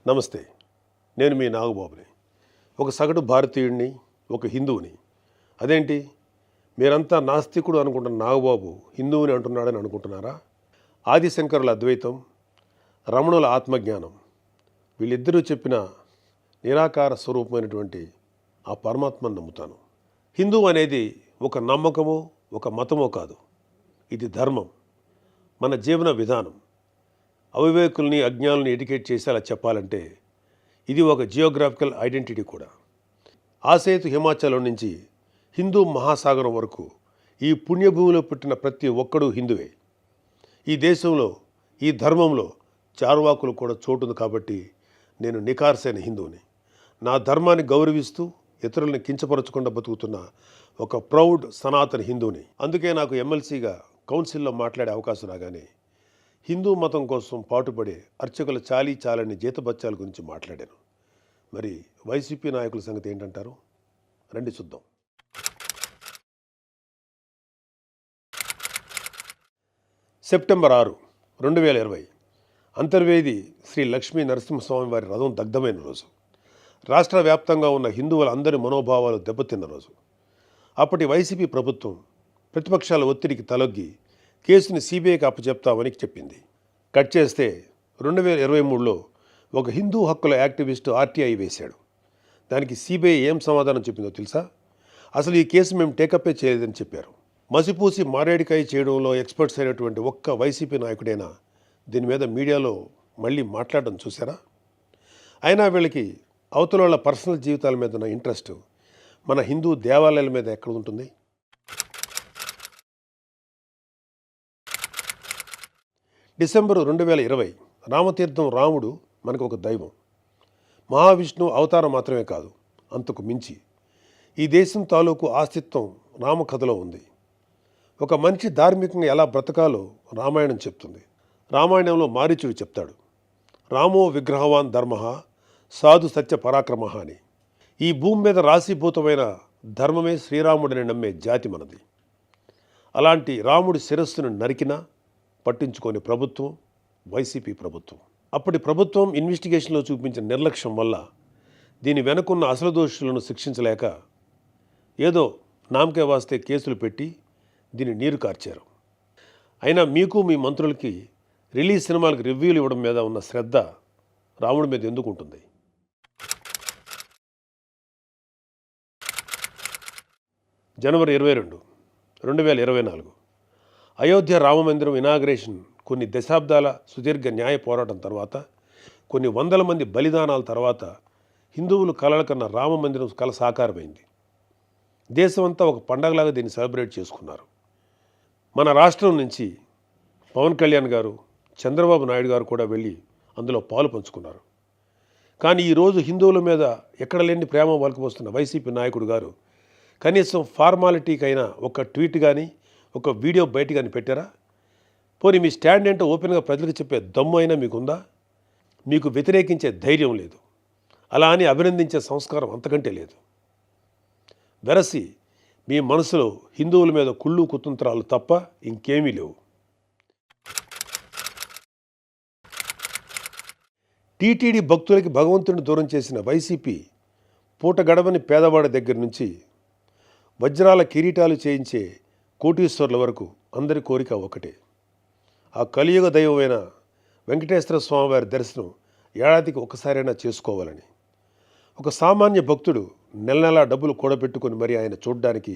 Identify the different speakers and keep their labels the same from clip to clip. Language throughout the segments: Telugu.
Speaker 1: నమస్తే, నేను మీ నాగబాబుని. ఒక సగటు భారతీయుడిని, ఒక హిందువుని. అదేంటి మీరంతా నాస్తికుడు అనుకుంటున్న నాగబాబు హిందువుని అంటున్నాడని అనుకుంటున్నారా? ఆదిశంకరుల అద్వైతం, రమణుల ఆత్మజ్ఞానం, వీళ్ళిద్దరూ చెప్పిన నిరాకార స్వరూపమైనటువంటి ఆ పరమాత్మను నమ్ముతాను. హిందువు అనేది ఒక నమ్మకమో ఒక మతమో కాదు, ఇది ధర్మం, మన జీవన విధానం. అవివేకుల్ని అజ్ఞానుల్ని ఎడ్యుకేట్ చేసేలా చెప్పాలంటే ఇది ఒక జియోగ్రాఫికల్ ఐడెంటిటీ కూడా. ఆసేతు హిమాచలం నుంచి హిందూ మహాసాగరం వరకు ఈ పుణ్యభూమిలో పుట్టిన ప్రతి ఒక్కడూ హిందువే. ఈ దేశంలో ఈ ధర్మంలో చార్వాకులు కూడా చోటుంది కాబట్టి నేను నికార్సైన హిందువుని. నా ధర్మాన్ని గౌరవిస్తూ ఇతరులను కించపరచకుండా బతుకుతున్న ఒక ప్రౌడ్ సనాతన హిందువుని. అందుకే నాకు ఎమ్మెల్సీగా కౌన్సిల్లో మాట్లాడే అవకాశం రాగానే హిందూ మతం కోసం పాటుపడే అర్చకుల చాలని జీతబత్యాల గురించి మాట్లాడాను. మరి వైసీపీ నాయకుల సంగతి ఏంటంటారు? రండి చూద్దాం. సెప్టెంబర్ 6, 2020 అంతర్వేది శ్రీ లక్ష్మీ నరసింహస్వామి వారి రథం దగ్ధమైన రోజు. రాష్ట్ర వ్యాప్తంగా ఉన్న హిందువులందరి మనోభావాలు దెబ్బతిన్న రోజు. అప్పటి వైసీపీ ప్రభుత్వం ప్రతిపక్షాల ఒత్తిడికి తలొగ్గి కేసుని సిబిఐకి అప్పచెప్తామని చెప్పింది. కట్ చేస్తే 2023లో ఒక హిందూ హక్కుల యాక్టివిస్టు ఆర్టీఐ వేశాడు. దానికి సిబిఐ ఏం సమాధానం చెప్పిందో తెలుసా? అసలు ఈ కేసు మేము టేకప్పే చేయలేదని చెప్పారు. మసిపూసి మారేడికాయ చేయడంలో ఎక్స్పర్ట్స్ అయినటువంటి ఒక్క వైసీపీ నాయకుడైనా దీని మీద మీడియాలో మళ్ళీ మాట్లాడడం చూసారా? అయినా వీళ్ళకి అవతల వాళ్ళ పర్సనల్ జీవితాల మీద ఉన్న ఇంట్రెస్ట్ మన హిందూ దేవాలయాల మీద ఎక్కడ ఉంటుంది? డిసెంబరు 2020 రామతీర్థం రాముడు మనకు ఒక దైవం. మహావిష్ణు అవతారం మాత్రమే కాదు, అంతకు మించి ఈ దేశం తాలూకు ఆస్తిత్వం రామకథలో ఉంది. ఒక మనిషి ధార్మికంగా ఎలా బ్రతకాలో రామాయణం చెప్తుంది. రామాయణంలో మారీచుడు చెప్తాడు, రామో విగ్రహవాన్ ధర్మ సాధు సత్య పరాక్రమ అని. ఈ భూమి మీద రాశీభూతమైన ధర్మమే శ్రీరాముడిని నమ్మే జాతి మనది. అలాంటి రాముడి శిరస్సును నరికినా పట్టించుకోని ప్రభుత్వం వైసీపీ ప్రభుత్వం. అప్పటి ప్రభుత్వం ఇన్వెస్టిగేషన్లో చూపించిన నిర్లక్ష్యం వల్ల దీని వెనుకున్న అసలు దోషులను శిక్షించలేక ఏదో నామకే వాస్తే కేసులు పెట్టి దీన్ని నీరు కార్చారు. అయినా మీకు మీ మంత్రులకి రిలీజ్ సినిమాలకు రివ్యూలు ఇవ్వడం మీద ఉన్న శ్రద్ధ రాముడి మీద ఎందుకు ఉంటుంది? జనవరి 22, 2024 అయోధ్య రామమందిరం ఇనాగ్రేషన్ కొన్ని దశాబ్దాల సుదీర్ఘ న్యాయ పోరాటం తర్వాత, కొన్ని వందల మంది బలిదానాల తర్వాత హిందువులు కలల కన్నా రామమందిరం కల సాకారమైంది. దేశమంతా ఒక పండగలాగా దీన్ని సెలబ్రేట్ చేసుకున్నారు. మన రాష్ట్రం నుంచి పవన్ కళ్యాణ్ గారు, చంద్రబాబు నాయుడు గారు కూడా వెళ్ళి అందులో పాలు పంచుకున్నారు. కానీ ఈరోజు హిందువుల మీద ఎక్కడ లేని ప్రేమ వలకపోస్తున్న వైసీపీ నాయకుడు గారు కనీసం ఫార్మాలిటీకైనా ఒక ట్వీట్ కానీ ఒక వీడియో బయట కానీ పెట్టారా? పోనీ మీ స్టాండ్ ఏంటో ఓపెన్గా ప్రజలకు చెప్పే దమ్ము అయినా మీకుందా? మీకు వ్యతిరేకించే ధైర్యం లేదు, అలా అని అభినందించే సంస్కారం అంతకంటే లేదు. వెరసి మీ మనసులో హిందువుల మీద కుళ్ళు కుతంత్రాలు తప్ప ఇంకేమీ లేవు. టీటీడీ భక్తులకి భగవంతుడిని దూరం చేసిన వైసీపీ పూట గడవని పేదవాడి దగ్గర నుంచి వజ్రాల కిరీటాలు చేయించే కోటీశ్వర్ల వరకు అందరి కోరిక ఒకటే, ఆ కలియుగ దైవమైన వెంకటేశ్వర స్వామివారి దర్శనం ఏడాదికి ఒకసారైనా చేసుకోవాలని. ఒక సామాన్య భక్తుడు నెల నెలా డబ్బులు కూడబెట్టుకొని మరి ఆయన చూడడానికి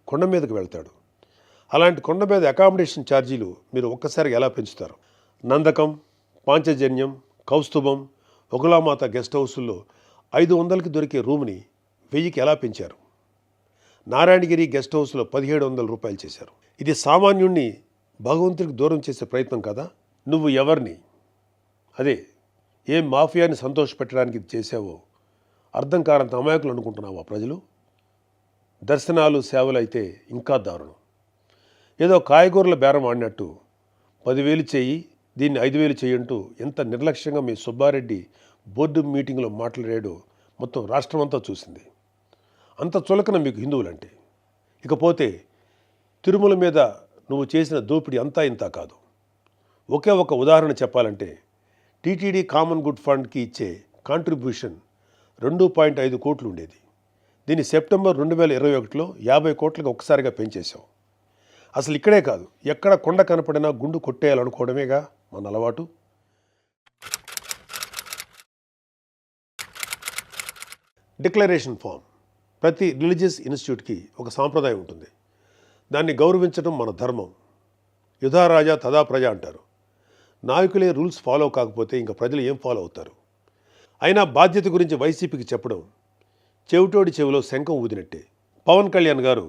Speaker 1: కొండ మీదకి వెళ్తాడు. అలాంటి కొండ మీద అకామిడేషన్ ఛార్జీలు మీరు ఒక్కసారిగా ఎలా పెంచుతారు? నందకం, పాంచజన్యం, కౌస్తుభం, ఒకలామాత గెస్ట్ హౌసుల్లో 500కి దొరికే రూమ్ని 1000కి ఎలా పెంచారు? నారాయణగిరి గెస్ట్ హౌస్లో 1700 రూపాయలు చేశారు. ఇది సామాన్యుణ్ణి భగవంతుడికి దూరం చేసే ప్రయత్నం కదా? నువ్వు ఎవరిని, అదే ఏ మాఫియాని సంతోషపెట్టడానికి ఇది చేసావో అర్థం కారంత అమాయకులు అనుకుంటున్నావా ప్రజలు? దర్శనాలు సేవలు అయితే ఇంకా దారుణం. ఏదో కాయగూరల బేరం ఆడినట్టు 10,000 చేయి, దీన్ని 5,000 చేయంటూ ఎంత నిర్లక్ష్యంగా మీ సుబ్బారెడ్డి బోర్డు మీటింగ్లో మాట్లాడాడో మొత్తం రాష్ట్రమంతా చూసింది. అంత చులకన మీకు హిందువులంటే. ఇకపోతే తిరుమల మీద నువ్వు చేసిన దోపిడీ అంతా ఇంత కాదు. ఒకే ఒక ఉదాహరణ చెప్పాలంటే టీటీడీ కామన్ గుడ్ ఫండ్కి ఇచ్చే కాంట్రిబ్యూషన్ 2.5 కోట్లు ఉండేది. దీన్ని సెప్టెంబర్ 2021లో 50 కోట్లకు ఒక్కసారిగా పెంచేశాం. అసలు ఇక్కడే కాదు, ఎక్కడ కొండ కనపడినా గుండు కొట్టేయాలనుకోవడమేగా మన అలవాటు. Declaration form. ప్రతి రిలీజియస్ ఇన్స్టిట్యూట్కి ఒక సాంప్రదాయం ఉంటుంది. దాన్ని గౌరవించడం మన ధర్మం. యుధా రాజా తదా ప్రజ అంటారు. నాయకులే రూల్స్ ఫాలో కాకపోతే ఇంకా ప్రజలు ఏం ఫాలో అవుతారు? అయినా బాధ్యత గురించి వైసీపీకి చెప్పడం చెవిటోడి చెవిలో శంఖం ఊదినట్టే. పవన్ కళ్యాణ్ గారు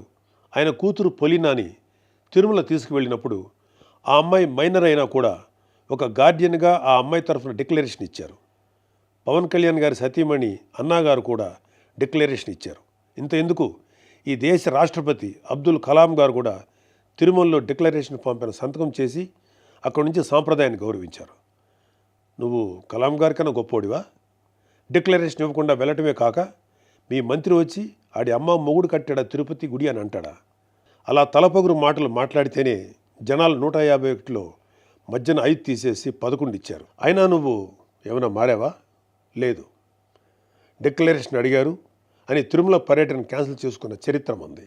Speaker 1: ఆయన కూతురు పొలినాని తిరుమల తీసుకువెళ్ళినప్పుడు ఆ అమ్మాయి మైనర్ అయినా కూడా ఒక గార్డియన్గా ఆ అమ్మాయి తరఫున డిక్లరేషన్ ఇచ్చారు. పవన్ కళ్యాణ్ గారి సతీమణి అన్నాగారు కూడా డిక్లరేషన్ ఇచ్చారు. ఇంత ఎందుకు, ఈ దేశ రాష్ట్రపతి అబ్దుల్ కలాం గారు కూడా తిరుమలలో డిక్లరేషన్ ఫామ్ పైన సంతకం చేసి అక్కడి నుంచి సాంప్రదాయాన్ని గౌరవించారు. నువ్వు కలాం గారి కన్నా గొప్పోడివా? డిక్లరేషన్ ఇవ్వకుండా వెళ్ళటమే కాక మీ మంత్రి వచ్చి ఆడి అమ్మ మొగుడు కట్టాడా తిరుపతి గుడి అని అంటాడా? అలా తలపొగురు మాటలు మాట్లాడితేనే జనాలు 151లో మధ్యన 5 తీసేసి 11 ఇచ్చారు. అయినా నువ్వు ఏమైనా మారావా? లేదు. డిక్లరేషన్ అడిగారు అని తిరుమల పర్యటన క్యాన్సిల్ చేసుకున్న చరిత్ర మంది.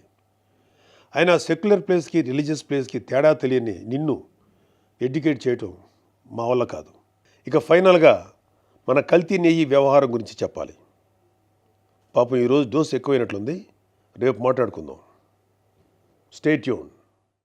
Speaker 1: అయినా సెక్యులర్ ప్లేస్కి రిలీజియస్ ప్లేస్కి తేడా తెలియని నిన్ను ఎడ్యుకేట్ చేయటం మా వల్ల కాదు. ఇక ఫైనల్గా మన కల్తీ నెయ్యి వ్యవహారం గురించి చెప్పాలి. పాపం ఈరోజు డోసు ఎక్కువైనట్లుంది. రేపు మాట్లాడుకుందాం. Stay tune.